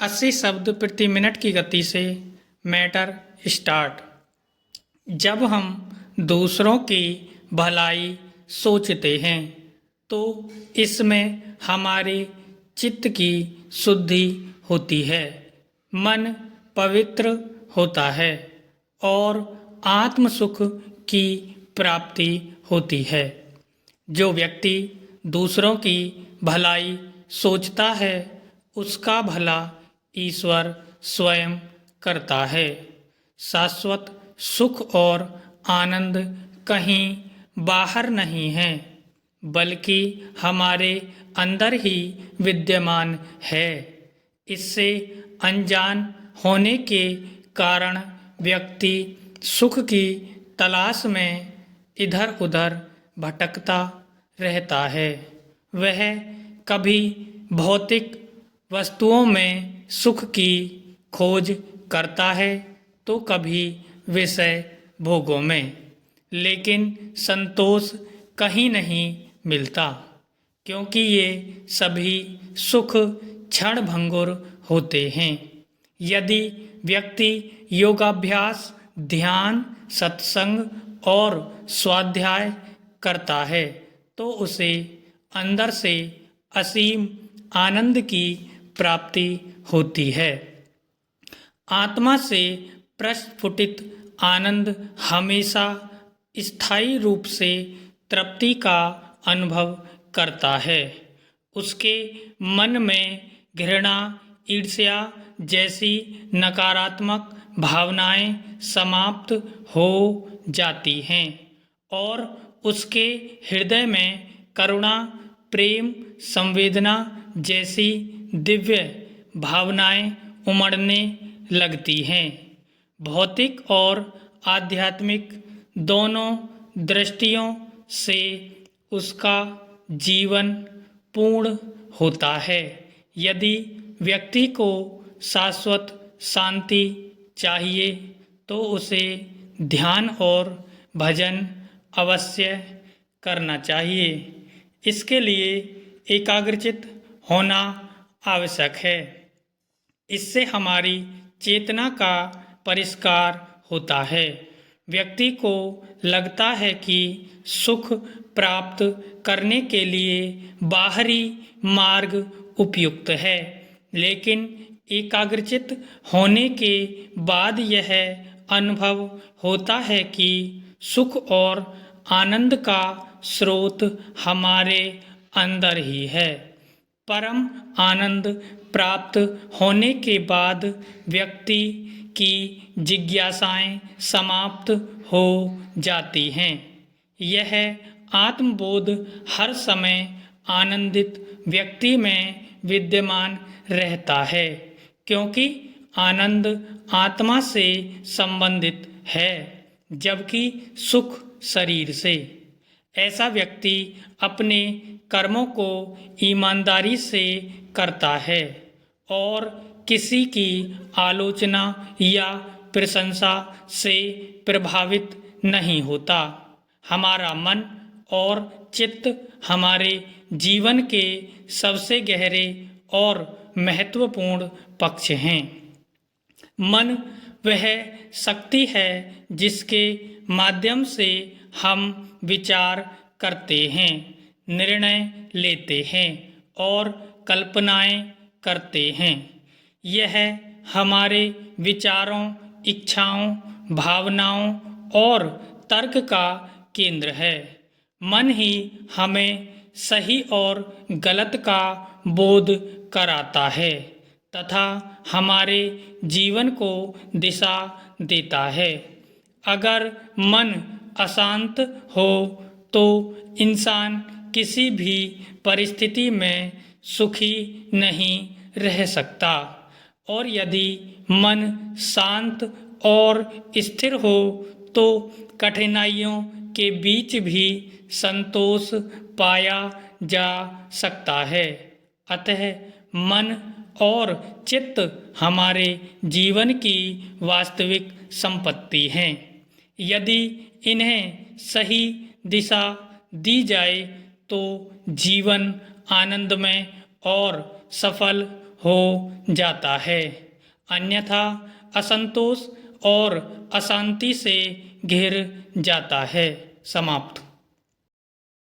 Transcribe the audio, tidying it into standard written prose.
80 शब्द प्रति मिनट की गति से मैटर स्टार्ट। जब हम दूसरों की भलाई सोचते हैं तो इसमें हमारे चित्त की शुद्धि होती है, मन पवित्र होता है और आत्म सुख की प्राप्ति होती है। जो व्यक्ति दूसरों की भलाई सोचता है उसका भला ईश्वर स्वयं करता है। शाश्वत सुख और आनंद कहीं बाहर नहीं है बल्कि हमारे अंदर ही विद्यमान है। इससे अनजान होने के कारण व्यक्ति सुख की तलाश में इधर उधर भटकता रहता है। वह कभी भौतिक वस्तुओं में सुख की खोज करता है तो कभी विषय भोगों में, लेकिन संतोष कहीं नहीं मिलता क्योंकि ये सभी सुख क्षण भंगुर होते हैं। यदि व्यक्ति योगाभ्यास, ध्यान, सत्संग और स्वाध्याय करता है तो उसे अंदर से असीम आनंद की प्राप्ति होती है। आत्मा से प्रस्फुटित आनंद हमेशा स्थायी रूप से तृप्ति का अनुभव करता है। उसके मन में घृणा, ईर्ष्या जैसी नकारात्मक भावनाएं समाप्त हो जाती हैं और उसके हृदय में करुणा, प्रेम, संवेदना जैसी दिव्य भावनाएं उमड़ने लगती हैं। भौतिक और आध्यात्मिक दोनों दृष्टियों से उसका जीवन पूर्ण होता है। यदि व्यक्ति को शाश्वत शांति चाहिए तो उसे ध्यान और भजन अवश्य करना चाहिए। इसके लिए एकाग्रचित होना आवश्यक है। इससे हमारी चेतना का परिष्कार होता है। व्यक्ति को लगता है कि सुख प्राप्त करने के लिए बाहरी मार्ग उपयुक्त है, लेकिन एकाग्रचित होने के बाद यह अनुभव होता है कि सुख और आनंद का स्रोत हमारे अंदर ही है। परम आनंद प्राप्त होने के बाद व्यक्ति की जिज्ञासाएं समाप्त हो जाती हैं। यह आत्मबोध हर समय आनंदित व्यक्ति में विद्यमान रहता है क्योंकि आनंद आत्मा से संबंधित है जबकि सुख शरीर से। ऐसा व्यक्ति अपने कर्मों को ईमानदारी से करता है और किसी की आलोचना या प्रशंसा से प्रभावित नहीं होता। हमारा मन और चित्त हमारे जीवन के सबसे गहरे और महत्वपूर्ण पक्ष हैं। मन वह शक्ति है जिसके माध्यम से हम विचार करते हैं, निर्णय लेते हैं और कल्पनाएं करते हैं। यह हमारे विचारों, इच्छाओं, भावनाओं और तर्क का केंद्र है। मन ही हमें सही और गलत का बोध कराता है तथा हमारे जीवन को दिशा देता है। अगर मन अशांत हो तो इंसान किसी भी परिस्थिति में सुखी नहीं रह सकता और यदि मन शांत और स्थिर हो तो कठिनाइयों के बीच भी संतोष पाया जा सकता है। अतः मन और चित्त हमारे जीवन की वास्तविक संपत्ति हैं। यदि इन्हें सही दिशा दी जाए तो जीवन आनंदमय और सफल हो जाता है, अन्यथा असंतोष और अशांति से घिर जाता है। समाप्त।